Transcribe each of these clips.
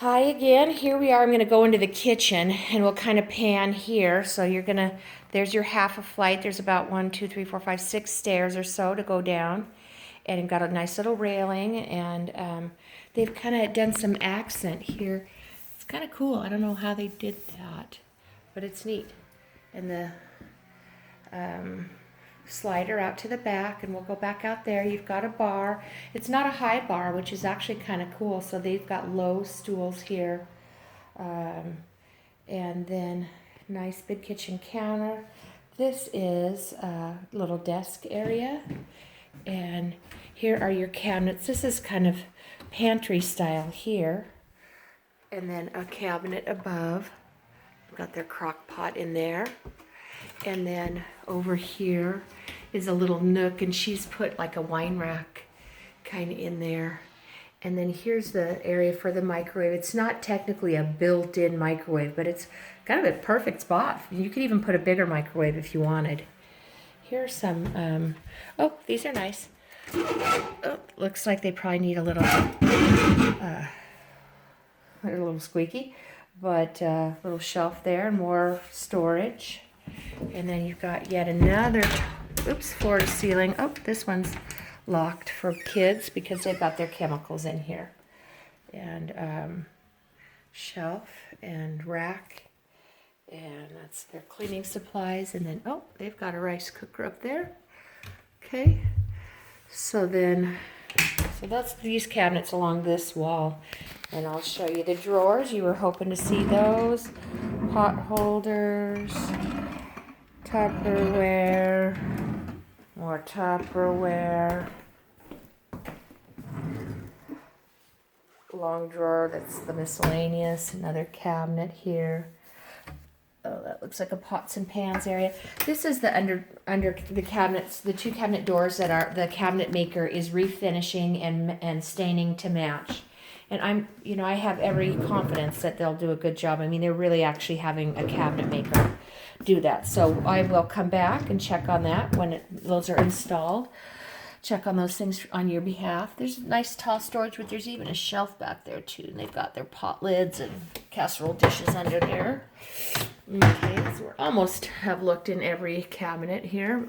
Hi again. Here we are. I'm going to go into the kitchen and we'll kind of pan here. So there's your half a flight. There's about 6 stairs or so to go down. And you've got a nice little railing. And they've kind of done some accent here. It's kind of cool. I don't know how they did that, but it's neat. And the slider out to the back, and we'll go back out there. You've got a bar. It's not a high bar, which is actually kind of cool. So they've got low stools here, and then nice big kitchen counter. This is a little desk area, and here are your cabinets. This is kind of pantry style here, and then a cabinet above. Got their crock pot in there. And then over here is a little nook, and she's put like a wine rack kind of in there. And then here's the area for the microwave. It's not technically a built-in microwave, but it's kind of a perfect spot. You could even put a bigger microwave if you wanted. Here's some, oh, these are nice. Oh, looks like they probably need a they're a little squeaky, but little shelf there, more storage. And then you've got yet another, floor to ceiling. Oh, this one's locked for kids because they've got their chemicals in here. And shelf and rack. And that's their cleaning supplies. And then, oh, they've got a rice cooker up there. Okay. So that's these cabinets along this wall. And I'll show you the drawers. You were hoping to see those. Pot holders. Tupperware, more Tupperware, long drawer, that's the miscellaneous, another cabinet here. Oh, that looks like a pots and pans area. This is the under the cabinets, the two cabinet doors that are the cabinet maker is refinishing and staining to match. And I have every confidence that they'll do a good job. I mean, they're really actually having a cabinet maker do that. So I will come back and check on that when those are installed. Check on those things on your behalf. There's nice tall storage, but there's even a shelf back there too. And they've got their pot lids and casserole dishes under there. Okay, so we're almost have looked in every cabinet here.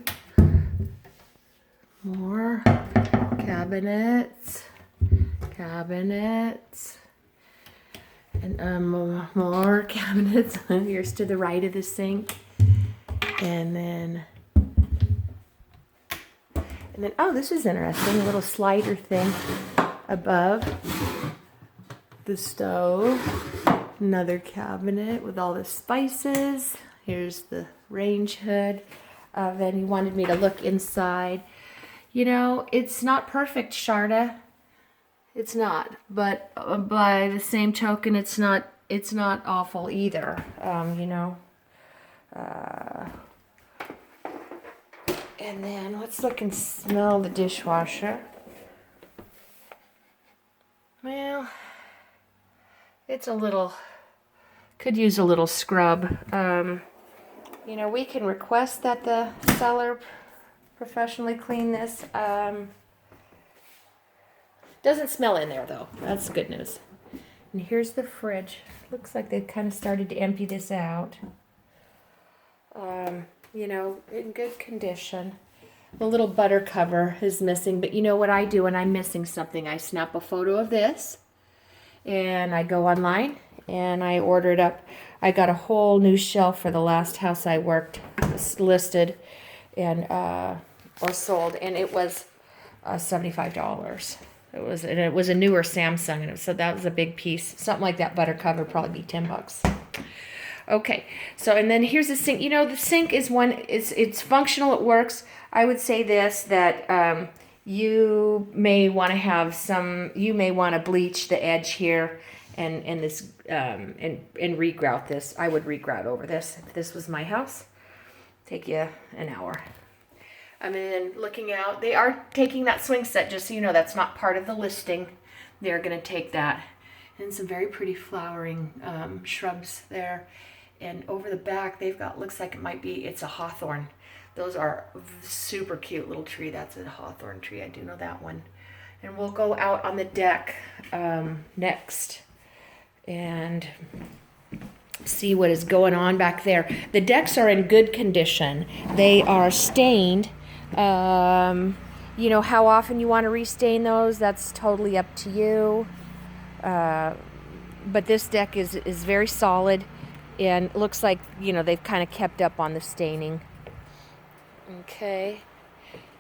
More cabinets. And more cabinets. Here's to the right of the sink. And then, oh, this is interesting. A little slider thing above the stove. Another cabinet with all the spices. Here's the range hood. Then you wanted me to look inside. You know, it's not perfect, Sharda. It's not, but by the same token, it's not awful either. And then let's look and smell the dishwasher. Well, it's could use a little scrub. We can request that the seller professionally clean this. Doesn't smell in there though. That's good news. And here's the fridge. Looks like they've kind of started to empty this out. In good condition. The little butter cover is missing, but you know what I do when I'm missing something? I snap a photo of this and I go online and I order it up. I got a whole new shelf for the last house I worked listed and or sold, and it was $75. It was a newer Samsung, and so that was a big piece. Something like that butter cover would probably be $10. Okay, so and then here's the sink. The sink is it's functional, it works. I would say that you may want to bleach the edge here and this and regrout this. I would regrout over this if this was my house. Take you an hour. And then looking out, they are taking that swing set, just so you know, that's not part of the listing. They're going to take that. And some very pretty flowering shrubs there. And over the back, they've got, looks like it's a hawthorn. Those are super cute little tree. That's a hawthorn tree. I do know that one. And we'll go out on the deck next and see what is going on back there. The decks are in good condition. They are stained. You know, how often you want to restain those, that's totally up to you. But this deck is very solid, and looks like, you know, they've kind of kept up on the staining. Okay,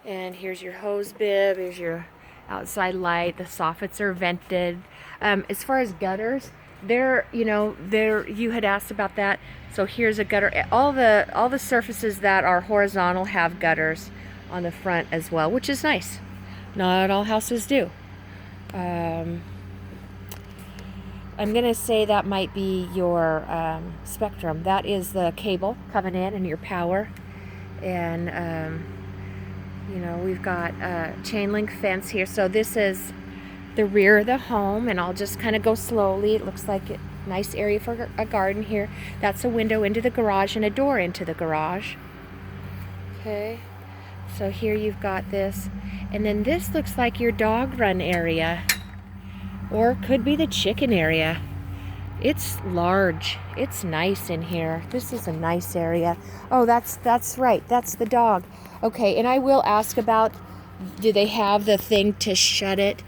and here's your hose bib, here's your outside light, the soffits are vented. As far as gutters, you had asked about that, so here's a gutter. All the surfaces that are horizontal have gutters on the front as well, which is nice. Not all houses do. I'm gonna say that might be your Spectrum. That is the cable coming in and your power, and you know, we've got a chain link fence here. So this is the rear of the home, and I'll just kind of go slowly. It looks like a nice area for a garden here. That's a window into the garage and a door into the garage. Okay, so here you've got this, and then this looks like your dog run area, or could be the chicken area. It's large. It's nice in here. This is a nice area. Oh, that's right. That's the dog. Okay, and I will ask about, do they have the thing to shut it?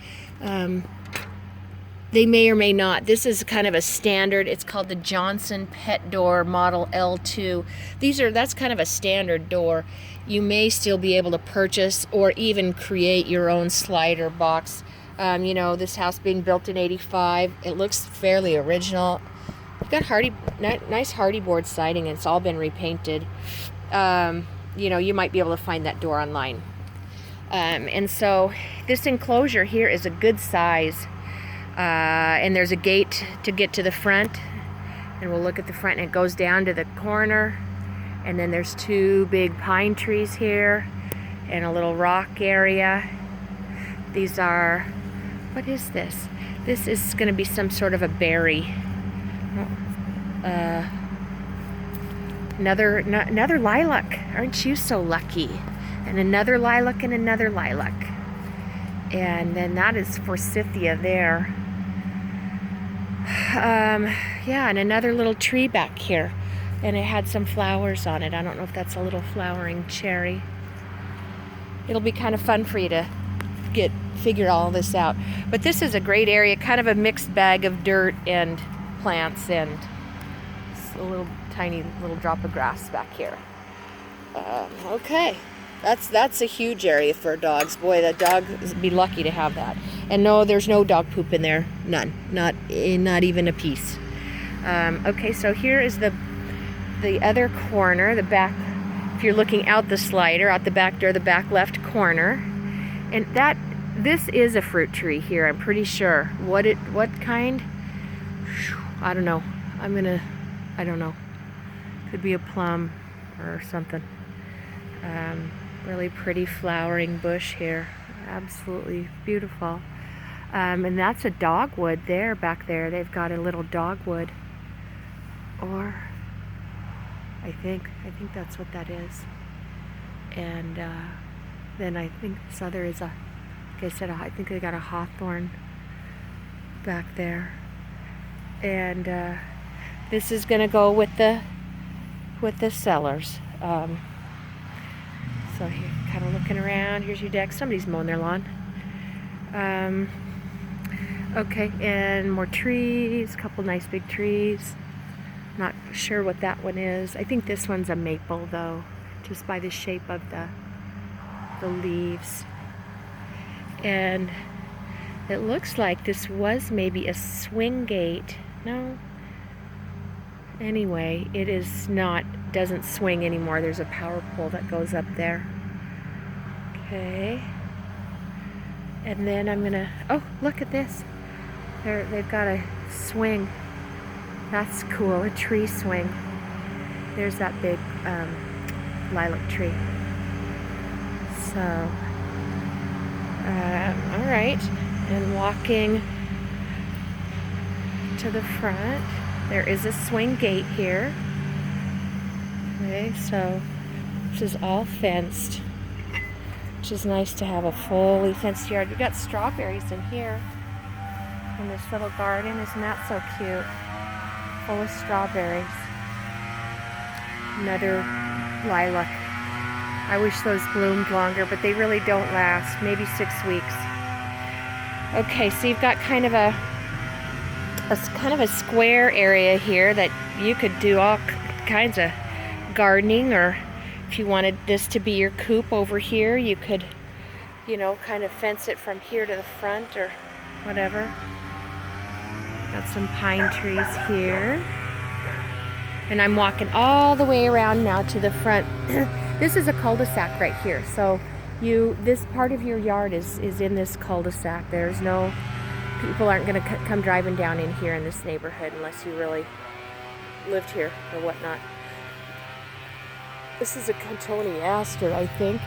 They may or may not. This is kind of a standard. It's called the Johnson Pet Door Model L2. That's kind of a standard door. You may still be able to purchase or even create your own slider box. You know, this house being built in '85, it looks fairly original. You've got nice hardy board siding, and it's all been repainted. You know, you might be able to find that door online. And so this enclosure here is a good size. And there's a gate to get to the front. And we'll look at the front, and it goes down to the corner. And then there's two big pine trees here and a little rock area. These are, what is this? This is going to be some sort of a berry. Another lilac. Aren't you so lucky? And another lilac and another lilac. And then that is forsythia there. Yeah, and another little tree back here. And it had some flowers on it. I don't know if that's a little flowering cherry. It'll be kind of fun for you to figure all this out. But this is a great area, kind of a mixed bag of dirt and plants, and a little tiny little drop of grass back here. Okay, that's a huge area for dogs. Boy, the dog would be lucky to have that. And no, there's no dog poop in there. None. Not even a piece. Okay, so here is the other corner, the back. If you're looking out the slider, out the back door, the back left corner, and this is a fruit tree here. I'm pretty sure. What kind? I don't know. I don't know. Could be a plum or something. Really pretty flowering bush here. Absolutely beautiful. And that's a dogwood there, back there. They've got a little dogwood. Or, I think that's what that is. And then I think this other is like I said, I think they got a hawthorn back there. And this is gonna go with the cellars. So here, kind of looking around. Here's your deck. Somebody's mowing their lawn. Okay, and more trees. A couple nice big trees. Not sure what that one is. I think this one's a maple, though, just by the shape of the leaves. And it looks like this was maybe a swing gate. No. Anyway, it is not, doesn't swing anymore. There's a power pole that goes up there. Okay. And then I'm gonna, oh, look at this. They've got a swing. That's cool, a tree swing. There's that big lilac tree. So, all right. And walking to the front, there is a swing gate here. Okay, so this is all fenced, which is nice to have a fully fenced yard. We've got strawberries in here. in this little garden. Isn't that so cute? Full of strawberries. Another lilac. I wish those bloomed longer, but they really don't last. Maybe 6 weeks. Okay, so you've got kind of a square area here that you could do all kinds of gardening, or if you wanted this to be your coop over here, you could, you know, kind of fence it from here to the front or whatever. Got some pine trees here. And I'm walking all the way around now to the front. This is a cul-de-sac right here. So this part of your yard is in this cul-de-sac. There's no, people aren't going to come driving down in here in this neighborhood unless you really lived here or whatnot. This is a cotoneaster, I think.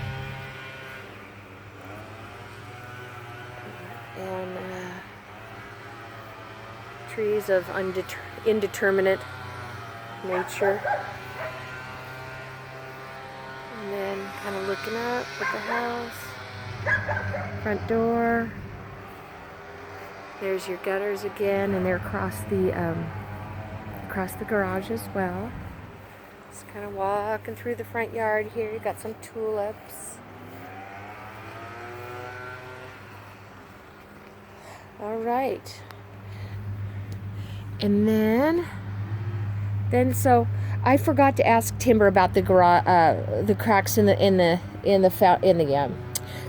And trees of indeterminate nature. And then kind of looking up at the house. Front door. There's your gutters again, and they're across the garage as well. Just kind of walking through the front yard here. You got some tulips. All right. And then so I forgot to ask Timber about the garage, the cracks in the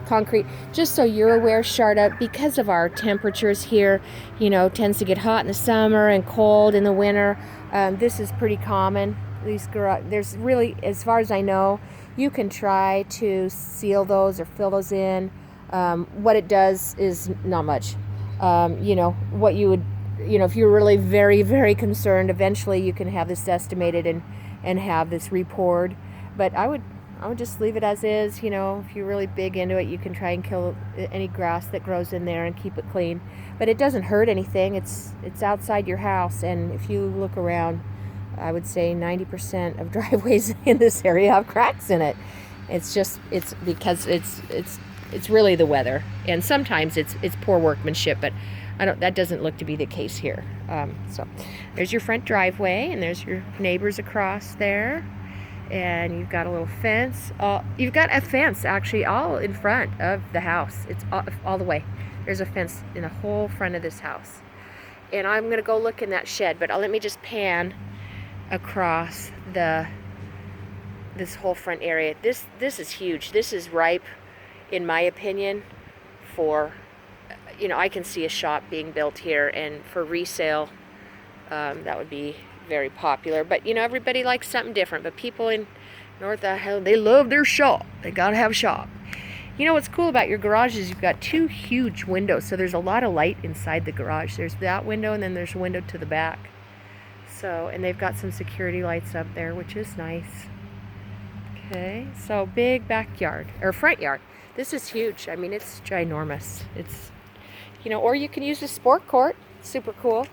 concrete. Just so you're aware, Sharda, because of our temperatures here, you know, tends to get hot in the summer and cold in the winter. This is pretty common. There's really, as far as I know, you can try to seal those or fill those in. What it does is not much. You know, what you would, you know, if you're really very, very concerned, eventually you can have this estimated and have this repoured. But I would just leave it as is. You know, if you're really big into it, you can try and kill any grass that grows in there and keep it clean. But it doesn't hurt anything. It's outside your house, and if you look around, I would say 90% of driveways in this area have cracks in it. It's because it's really the weather, and sometimes it's poor workmanship, but that doesn't look to be the case here. So there's your front driveway, and there's your neighbors across there, and you've got a little fence. You've got a fence actually all in front of the house. It's all the way. There's a fence in the whole front of this house, and I'm gonna go look in that shed. But let me just pan across this whole front area. This is huge. This is ripe, in my opinion, for, you know, I can see a shop being built here, and for resale, that would be very popular. But, you know, everybody likes something different. But people in North Idaho, they love their shop. They gotta have a shop. You know what's cool about your garage is you've got 2 huge windows, so there's a lot of light inside the garage. There's that window, and then there's a window to the back. So, and they've got some security lights up there, which is nice. Okay, so big backyard, or front yard. This is huge. I mean, it's ginormous. It's, you know, or you can use a sport court. Super cool.